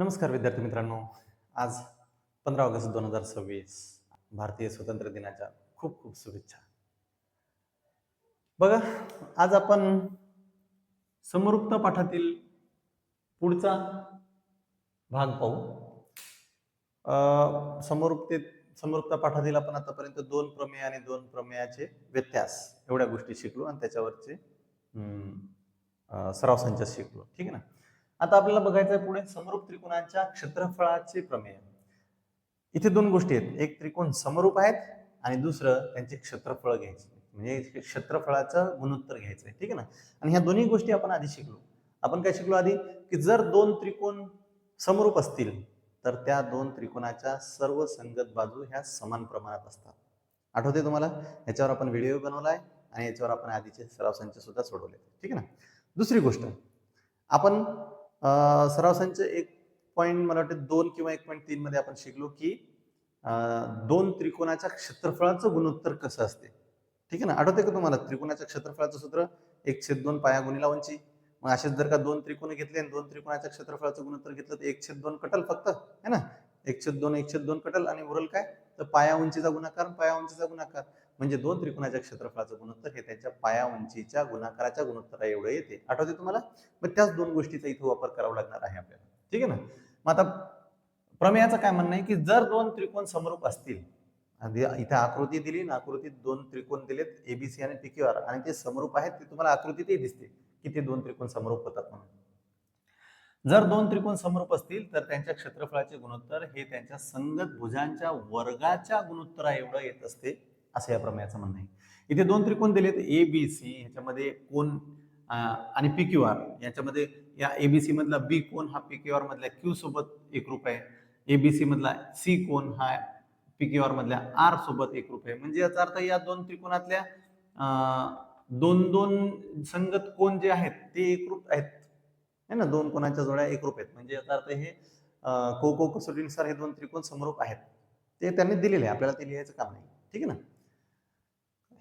नमस्कार विद्यार्थी मित्रांनो. आज 15 ऑगस्ट 2026 भारतीय स्वातंत्र्य दिनाच्या खूप खूप शुभेच्छा. बघा, आज आपण समरूपता पाठातील पुढचा भाग पाहू. समरूपता पाठातील आपण आतापर्यंत दोन प्रमेय आणि दोन प्रमेयाचे व्यत्यास एवढ्या गोष्टी शिकलो आणि त्याच्यावरचे सराव संच शिकलो. ठीक आहे ना. आता आपल्याला बघायचं आहे पुढे समरूप त्रिकोणाच्या क्षेत्रफळाचे प्रमेय. इथे दोन गोष्टी आहेत, एक त्रिकोण समरूप आहेत आणि दुसरं त्यांचे क्षेत्रफळ घ्यायचे, म्हणजे क्षेत्रफळाचं गुणोत्तर घ्यायचं आहे. ठीक आहे ना. आणि ह्या दोन्ही गोष्टी आपण आधी शिकलो. आपण काय शिकलो आधी, की जर दोन त्रिकोण समरूप असतील तर त्या दोन त्रिकोणाच्या सर्व संगत बाजू ह्या समान प्रमाणात असतात. आठवते तुम्हाला? याच्यावर आपण व्हिडिओ बनवलाय आणि याच्यावर आपण आधीचे सराव संच सुद्धा सोडवले. ठीक आहे ना. दुसरी गोष्ट, आपण सराव संच 1 मला वाटतं 2 किंवा 1.3 मध्ये आपण शिकलो की दोन त्रिकोणाच्या क्षेत्रफळाचं गुणोत्तर कसं असते. ठीक आहे ना. आठवते का तुम्हाला? त्रिकोणाच्या क्षेत्रफळाचं सूत्र 1/2 पाया गुणिला उंची. मग असेच जर का दोन त्रिकोण घेतले आणि दोन त्रिकोणाच्या क्षेत्रफळाचं गुणोत्तर घेतलं तर 1/2 कटल फक्त, है ना. 1/2 कटल आणि उरल काय, तर पाया उंचीचा गुणाकार पाया उंचीचा गुणाकार, म्हणजे दोन त्रिकोणाच्या क्षेत्रफळाचं गुणोत्तर हे त्यांच्या पाया उंचीच्या गुणाकाराच्या गुणोत्तरा एवढं येते. आठवते तुम्हाला? मग त्याच दोन गोष्टीचा इथे वापर करावा लागणार आहे आपल्याला. ठीक आहे ना. मग आता प्रमेयाचं काय म्हणणं आहे की जर दोन त्रिकोण समरूप असतील, इथे आकृती दिली ना, आकृतीत दोन त्रिकोण दिलेत एबीसी आणि पीक्यूआर आणि ते समरूप आहेत, ते तुम्हाला आकृतीतही दिसते की ते दोन त्रिकोण समरूप होतात म्हणून. जर दोन त्रिकोण समरूप असतील तर त्यांच्या क्षेत्रफळाचे गुणोत्तर हे त्यांच्या संगत भुजांच्या वर्गाच्या गुणोत्तरा एवढं येत असते, असं या प्रमेयाचं म्हणणं आहे. इथे दोन त्रिकोण दिलेत ए बी सी, ह्याच्यामध्ये कोण आणि पी क्यू आर, याच्यामध्ये या एबीसी मधला बी कोण हा पी क्यू आर मधल्या क्यू सोबत एकरूप आहे, एबीसी मधला सी कोण हा पी क्यू आर मधल्या आर सोबत एकरूप आहे. म्हणजे याचा अर्थ या दोन त्रिकोणातल्या दोन दोन संगत कोण जे आहेत ते एकरूप आहेत, है ना. दोन कोणाच्या जोड्या एकरूप आहेत, म्हणजे याचा अर्थ हे को कसोटीनुसार हे दोन त्रिकोण समरूप आहेत, ते त्यांनी दिलेले आहे, आपल्याला ते लिहायचं काम नाही. ठीक आहे ना.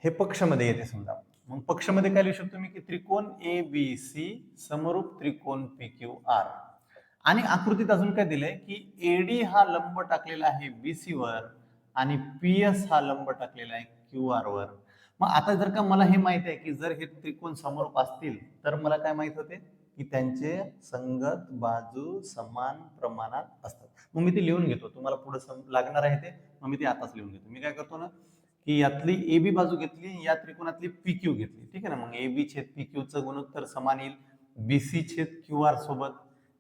हे पक्षमध्ये येते समजा. मग पक्षमध्ये काय लिहू शकतो मी की त्रिकोण ए बी सी समरूप त्रिकोण पी क्यू आर. आणि आकृतीत अजून काय दिलंय की एडी हा लंब टाकलेला आहे बीसी वर आणि पीएस हा लंब टाकलेला आहे क्यू आर वर. मग आता जर का मला हे माहित आहे की जर हे त्रिकोण समरूप असतील तर मला काय माहित होते की त्यांचे संगत बाजू समान प्रमाणात असतात. मग मी ते लिहून घेतो, तुम्हाला पुढे लागणार आहे ते, मग मी ते आताच लिहून घेतो. मी काय करतो ना की यातली ए बी बाजू घेतली, या त्रिकोणातली पी क्यू घेतली. ठीक आहे ना. मग ए बी छेद पी क्यू चं गुणोत्तर समान येईल बीसी छेद क्यू आर सोबत,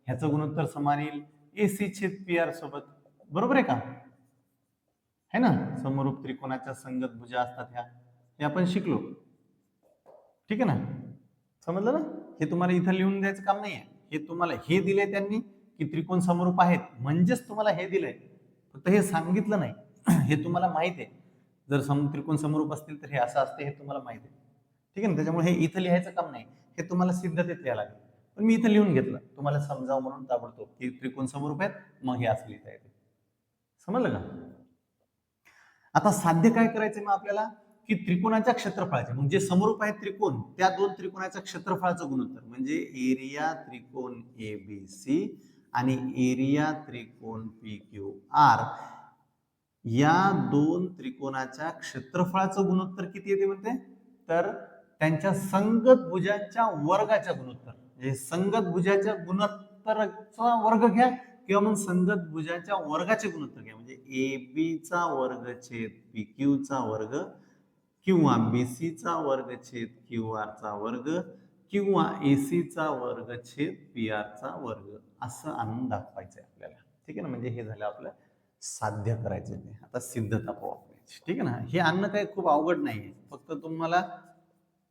ह्याचं गुणोत्तर समान येईल एसी छेद पी आर सोबत. बरोबर आहे का? है ना. समरूप त्रिकोणाच्या संगत भुजा असतात ह्या, हे आपण शिकलो. ठीक आहे ना. समजलं ना. हे तुम्हाला इथं लिहून द्यायचं काम नाहीये, हे तुम्हाला हे दिलंय त्यांनी की त्रिकोण समरूप आहेत, म्हणजेच तुम्हाला हे दिलंय, फक्त हे सांगितलं नाही. हे तुम्हाला माहित आहे, जर त्रिकोण समरूप असतील तर हे असं असते, हे तुम्हाला माहित आहे. ठीक आहे ना. त्याच्यामुळे हे इथं लिहायचं काम नाही, हे तुम्हाला सिद्धतेत लिहायला लागेल. पण मी इथं लिहून घेतलं तुम्हाला समजावं म्हणून ताबडतोब की त्रिकोण समरूप आहेत, मग हे असं लिहिता येते. समजलं का? आता साध्य काय करायचं मग आपल्याला की त्रिकोणाच्या क्षेत्रफळाचे, म्हणजे समरूप आहेत त्रिकोण, त्या दोन त्रिकोणाच्या क्षेत्रफळाचं गुणोत्तर, म्हणजे एरिया त्रिकोण ए बी सी आणि एरिया त्रिकोण पी क्यू आर, या दोन त्रिकोणाच्या क्षेत्रफळाचं गुणोत्तर किती येते म्हणते, तर त्यांच्या संगत भुजांच्या वर्गाच्या गुणोत्तर, म्हणजे संगत भुजाच्या गुणोत्तराचा वर्ग घ्या किंवा मग संगत भुजाच्या वर्गाचे गुणोत्तर घ्या, म्हणजे ए बी चा वर्ग छेद पी क्यू चा वर्ग किंवा बीसी चा वर्ग छेद क्यू आर चा वर्ग किंवा एसी चा वर्ग छेद पी आर चा वर्ग, असं आणून दाखवायचंय आपल्याला. ठीक आहे ना. म्हणजे हे झालं आपलं साध्य करायचं ते. आता सिद्धता पाहू आपण. ठीक आहे ना. हे आणणं काही खूप अवघड नाहीये, फक्त तुम्हाला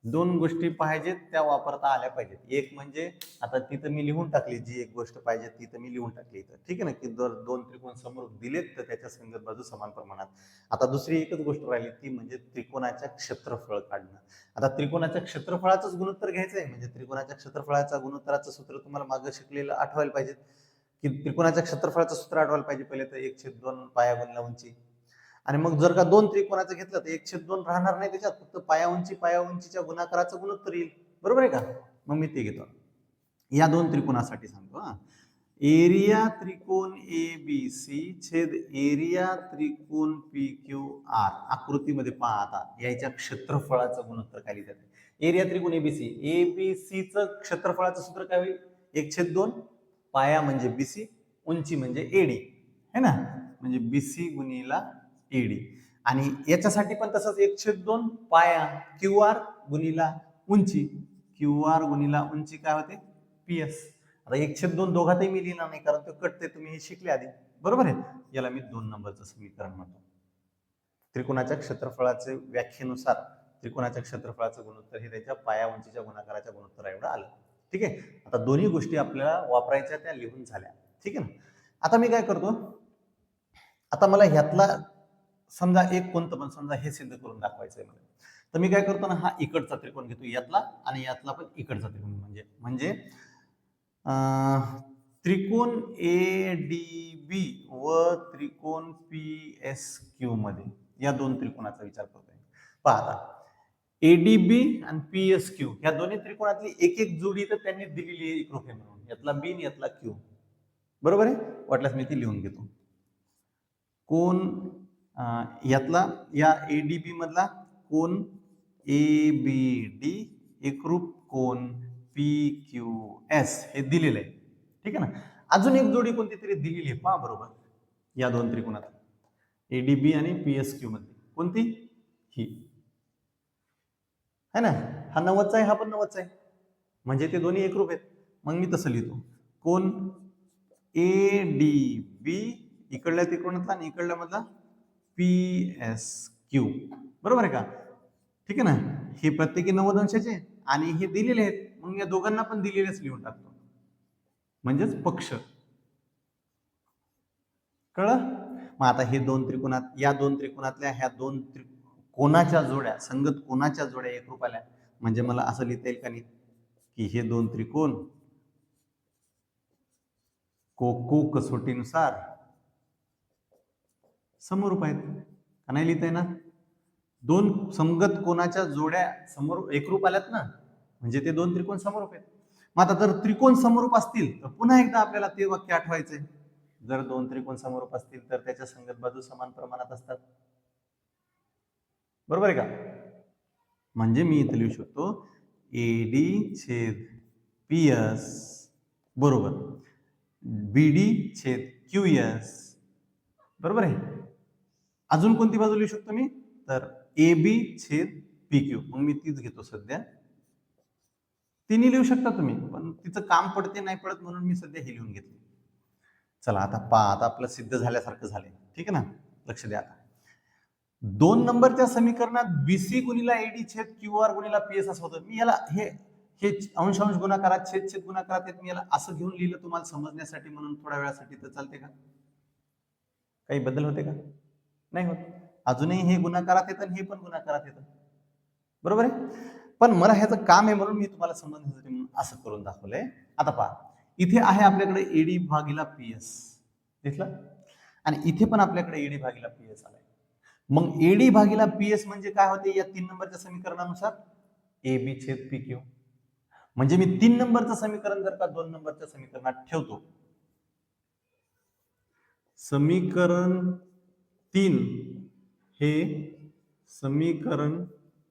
दोन गोष्टी पाहिजेत त्या वापरता आल्या पाहिजेत. एक म्हणजे आता तिथं मी लिहून टाकली, जी एक गोष्ट पाहिजे तिथं मी लिहून टाकली इथं. ठीक आहे ना. की जर दोन त्रिकोण समरूप दिलेत तर त्याच्या संगत बाजू समान प्रमाणात. आता दुसरी एकच गोष्ट राहिली, ती म्हणजे त्रिकोणाच्या क्षेत्रफळ काढणं. आता त्रिकोणाच्या क्षेत्रफळाचंच गुणोत्तर घ्यायचं आहे, म्हणजे त्रिकोणाच्या क्षेत्रफळाचा गुणोत्तराचं सूत्र तुम्हाला मागे शिकलेलं आठवायला पाहिजे की त्रिकोणाच्या क्षेत्रफळाचं सूत्र आठवायला पाहिजे. पहिले तर 1/2 पाया गुणिला उंची, आणि मग जर का दोन त्रिकोणाचं घेतलं तर 1/2 राहणार नाही त्याच्यात, फक्त पाया उंचीच्या गुणाकाराचं गुणोत्तर येईल. बरोबर आहे का? मग मी ते घेतो, या दोन त्रिकोणासाठी सांगतो. एरिया त्रिकोण ABC छेद एरिया त्रिकोण PQR आकृतीमध्ये पहा आता याच्या क्षेत्रफळाचं गुणोत्तर काय लिहितात. एरिया त्रिकोण एबीसीचं क्षेत्रफळाचं सूत्र काय होईल? 1/2 पाया म्हणजे BC, उंची म्हणजे AD है ना, म्हणजे BC गुणिला AD. आणि याच्यासाठी पण तसंच 1/2 पाया QR गुणिला उंची, QR गुणिला उंची काय होते? PS. आता 1/2 दोघातही मी लिहिणार नाही कारण ते कटते, तुम्ही हे शिकले आधी, बरोबर आहे. याला मी 2 नंबरचं समीकरण म्हणतो. त्रिकोणाच्या क्षेत्रफळाचे व्याख्येनुसार त्रिकोणाच्या क्षेत्रफळाचं गुणोत्तर हे त्याच्या पाया उंचीच्या गुणाकाराच्या गुणोत्तरा एवढं आलं. ठीक आहे. आता दोन्ही गोष्टी आपल्याला वापरायच्या त्या लिहून झाल्या. ठीक आहे ना. आता मी काय करतो, आता मला ह्यातला समजा एक कोणतं पण समजा हे सिद्ध करून दाखवायचंय मला, तर मी काय करतो ना, हा इकडचा त्रिकोण घेतो यातला आणि यातला पण इकडचा त्रिकोण म्हणजे त्रिकोण ADB व त्रिकोण PSQ मध्ये या दोन त्रिकोणाचा विचार करतोय. पहा आता ADB आणि PSQ या दोन्ही त्रिकोणातली एक एक जोडी तर त्यांनी दिलेली आहे एकरूप आहे म्हणून, यातला B आणि यातला Q, बरोबर आहे. वाटल्यास मी ती लिहून घेतो. कोण यातला या ADB मधला कोण ABD एकरूप कोण PQS हे दिलेलं आहे. ठीक आहे ना. अजून एक जोडी कोणती तरी दिलेली आहे, पहा बरोबर, या दोन त्रिकोणात ADB आणि PSQ मध्ये कोणती? ही है ना. हा 90चा आहे, हा पण 90चा आहे, म्हणजे ते दोन्ही एकरूप आहेत. मग मी तसं लिहितो, कोण ADB इकडल्या त्रिकोणातला आणि इकडल्या मधला PSQ, बरोबर आहे का? ठीक आहे ना. हे प्रत्येकी 90 अंशाचे आणि हे दिलेले आहेत, मग या दोघांना पण दिलेलेच लिहून टाकतो, म्हणजेच पक्ष. कळलं? मग आता हे दोन त्रिकोणात या दोन त्रिकोणातल्या ह्या दोन कोणाच्या जोड्या, संगत कोणाच्या जोड्या एकरूप आल्या, म्हणजे मला असं लिहिता येईल का नाही की हे दोन त्रिकोण कोको कसोटीनुसार समरूप आहेत का नाही लिहिता येणार? दोन संगत कोणाच्या जोड्या समोर एकरूप आल्यात ना, म्हणजे ते दोन त्रिकोण समरूप आहेत. मग आता जर त्रिकोण समरूप असतील तर पुन्हा एकदा आपल्याला ते वाक्य आठवायचंय. जर दोन त्रिकोण समरूप असतील तर त्याच्या संगत बाजू समान प्रमाणात असतात, बरोबर आहे का? म्हणजे मी इथे लिहू शकतो AD छेद PS बरोबर BD छेद QS, बरोबर आहे. अजून कोणती बाजू लिहू शकतो मी, तर AB छेद PQ. मग मी तीच घेतो सध्या, तिन्ही लिहू शकता तुम्ही, पण तिचं काम पडते नाही पडत म्हणून मी सध्या हे लिहून घेतली. चला आता पहा, आता आपलं सिद्ध झाल्यासारखं झालंय. ठीक आहे ना. लक्ष द्या. आता 2 नंबरच्या समीकरणात BC गुणिला AD छेद QR गुणिला PS असं होतं. मी याला हे अंश अंश गुणाकारात छेद छेद गुणाकारात मी याला असं घेऊन लिहिलं तुम्हाला समजण्यासाठी, म्हणून थोड्या वेळासाठी, तर चालते का? काही बदल होते का? नाही होत. अजूनही हे गुणाकारात येतं आणि हे पण गुणाकारात येतं, बरोबर आहे. पण मला ह्याचं काम आहे म्हणून मी तुम्हाला समजण्यासाठी म्हणून असं करून दाखवलंय. आता पहा, इथे आहे आपल्याकडे AD भागिला PS दिसलं, आणि इथे पण आपल्याकडे AD भागिला PS आलाय. मग AD भागिला PS म्हणजे काय होते या 3 नंबरच्या समीकरणानुसार? AB छेद PQ. म्हणजे मी 3 नंबरचं समीकरण जर का 2 नंबरच्या समीकरणात ठेवतो, समीकरण 3 हे समीकरण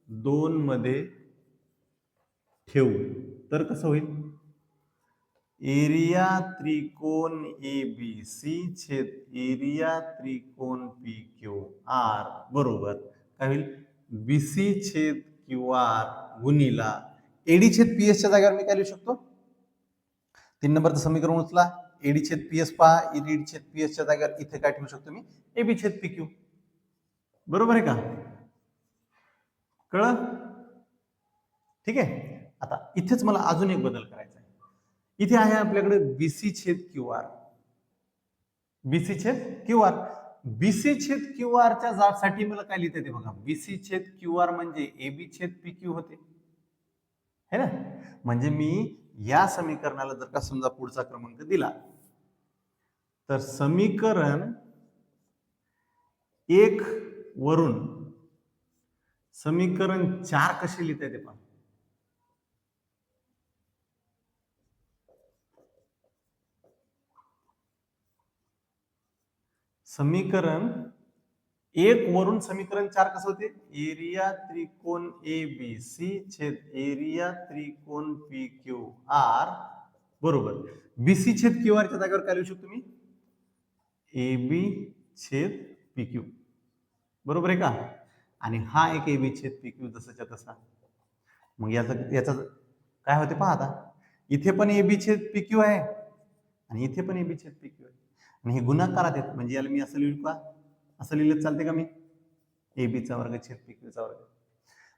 2 मध्ये ठेवू तर कसं होईल? एरिया त्रिकोण ABC छेद एरिया त्रिकोण PQR बरोबर काय होईल? BC छेद QR गुणिला AD छेद PS च्या जागेवर मी काय लिहू शकतो? 3 नंबरचं समीकरण उचला, AD छेद PS पहा, AD छेद PS च्या जागेवर इथे काय ठेवू शकतो मी? AB छेद PQ, बरोबर आहे का? कळलं? ठीक आहे. आता इथेच मला अजून एक बदल करायचा आहे. इथे आहे आपल्याकडे BC छेद QR, BC छेद QR. BC छेद QR च्या साठी मला काय लिहिता येते बघा, BC छेद QR म्हणजे AB छेद PQ होते, है ना. म्हणजे मी या समीकरणाला जर का समजा पुढचा क्रमांक दिला, तर समीकरण 1 वरून समीकरण 4 कसे लिहिता येते पहा. समीकरण 1 वरून समीकरण 4 कसं होते? एरिया त्रिकोण ABC छेद एरिया त्रिकोण PQR बरोबर BC छेद QR च्या जागेवर काय लिहू शकतो मी? AB छेद PQ बरोबर आहे का? आणि हा एक AB छेद PQ जसाच्या तसा. मग याचा काय होते पहा आता. इथे पण AB छेद PQ आहे आणि इथे पण AB छेद PQ आहे. आणि हे गुणाकारात आहेत म्हणजे याला मी असं लिहू का? असं लिहिलं चालते का मी? AB चा वर्ग छेद PQ चा वर्ग.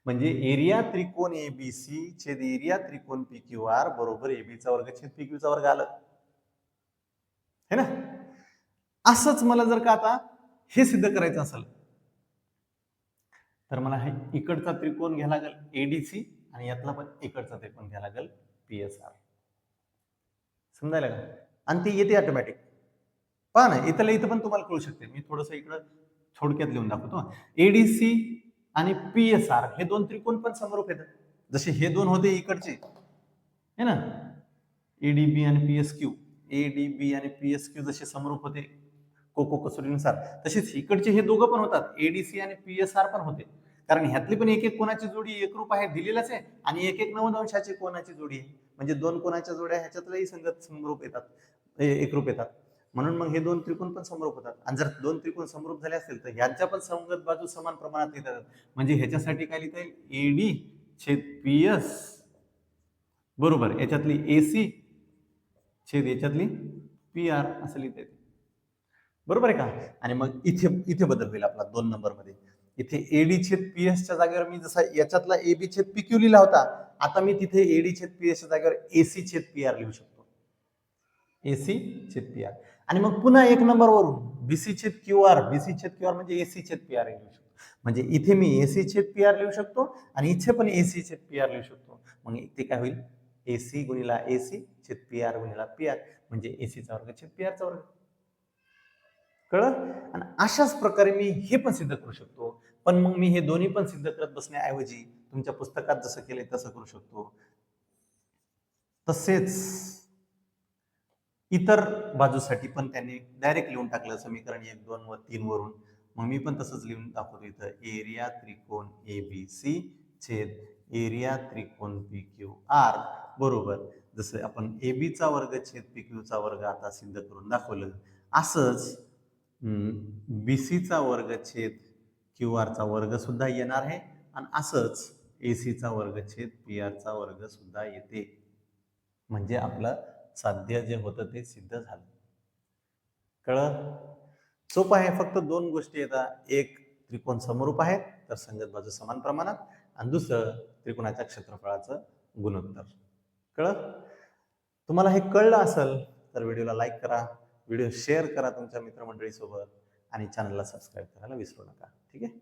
म्हणजे एरिया त्रिकोण ABC छेद एरिया त्रिकोण PQR बरोबर AB चा वर्ग छेद PQ चा वर्ग आलं. है ना? असंच मला जर का आता हे सिद्ध करायचं असेल तर मला हे इकडचा त्रिकोण घ्यायला लागेल ADC आणि यातला पण इकडचा त्रिकोण घ्यायला लागेल PSR. समजायला का? आणि ते येते ऑटोमॅटिक. पहा ना इथं पण तुम्हाला कळू शकते. मी थोडंसं इकडं थोडक्यात लिहून दाखवतो. ADC आणि PSR हे दोन त्रिकोण पण समरूप येतात. जसे हे दोन होते इकडचे है ना ADB आणि PSQ. ADB आणि PSQ जसे समरूप होते कोको कसोटीनुसार तसेच इकडचे हे दोघं पण होतात ADC आणि PSR पण होते. कारण ह्यातली पण एक एक कोणाची जोडी एकरूप आहे दिलेलाच आहे आणि एक एक 90 अंशाची कोणाची जोडी आहे म्हणजे दोन कोणाच्या जोड्या ह्याच्यातल्याही संगत समरूप येतात एकरूप येतात. म्हणून मग हे दोन त्रिकोण पण समरूप होतात आणि जर दोन त्रिकोण समरूप झाले असेल तर ह्यांच्या पण संगत बाजू समान प्रमाणात येतात. म्हणजे ह्याच्यासाठी काय लिहिता येईल AD छेद PS बरोबर याच्यातली AC छेद याच्यातली PR असं लिहिता येते. बरोबर आहे का? आणि मग इथे बदल होईल आपला 2 नंबर मध्ये. इथे AD छेद PS च्या जागेवर मी जसा याच्यातला AB छेद PQ लिहिला होता आता मी तिथे AD छेद PS च्या जागेवर AC छेद PR लिहू शकतो. AC छेद PR आणि मग पुन्हा 1 नंबर वरून BC छेद QR म्हणजे AC छेद PR लिहू शकतो. म्हणजे इथे मी AC छेद PR लिहू शकतो आणि इथे पण AC छेद PR लिहू शकतो. मग ते काय होईल AC गुणिला AC छेद PR गुणिला PR म्हणजे AC चा वर्ग छेद PR चा वर्ग. कळलं? आणि अशाच प्रकारे मी हे पण सिद्ध करू शकतो. पण मग मी हे दोन्ही पण सिद्ध करत बसण्याऐवजी तुमच्या पुस्तकात जसं केलंय तसं करू शकतो. तसेच इतर बाजूसाठी पण त्यांनी डायरेक्ट लिहून टाकलं समीकरण 1, 2 व 3 वरून. मग मी पण तसंच लिहून दाखवतो इथं एरिया त्रिकोण ABC छेद एरिया त्रिकोण PQR बरोबर जसं आपण AB चा वर्ग छेद PQ चा वर्ग आता सिद्ध करून दाखवलं असंच BC चा वर्ग छेद QR चा वर्ग सुद्धा येणार आहे आणि असंच AC चा वर्ग छेद PR चा वर्ग सुद्धा येते. म्हणजे आपलं साध्य जे होतं ते सिद्ध झालं. कळलं? सोपं आहे. फक्त 2 गोष्टी येतात. एक त्रिकोण समरूप आहेत तर संगत बाजू समान प्रमाणात आणि दुसरं त्रिकोणाच्या क्षेत्रफळाचं गुणोत्तर. कळलं? तुम्हाला हे कळलं असेल तर व्हिडिओला लाईक करा, व्हिडिओ शेअर करा तुमच्या मित्रमंडळीसोबत आणि चॅनलला सबस्क्राईब करायला विसरू नका. ठीक आहे?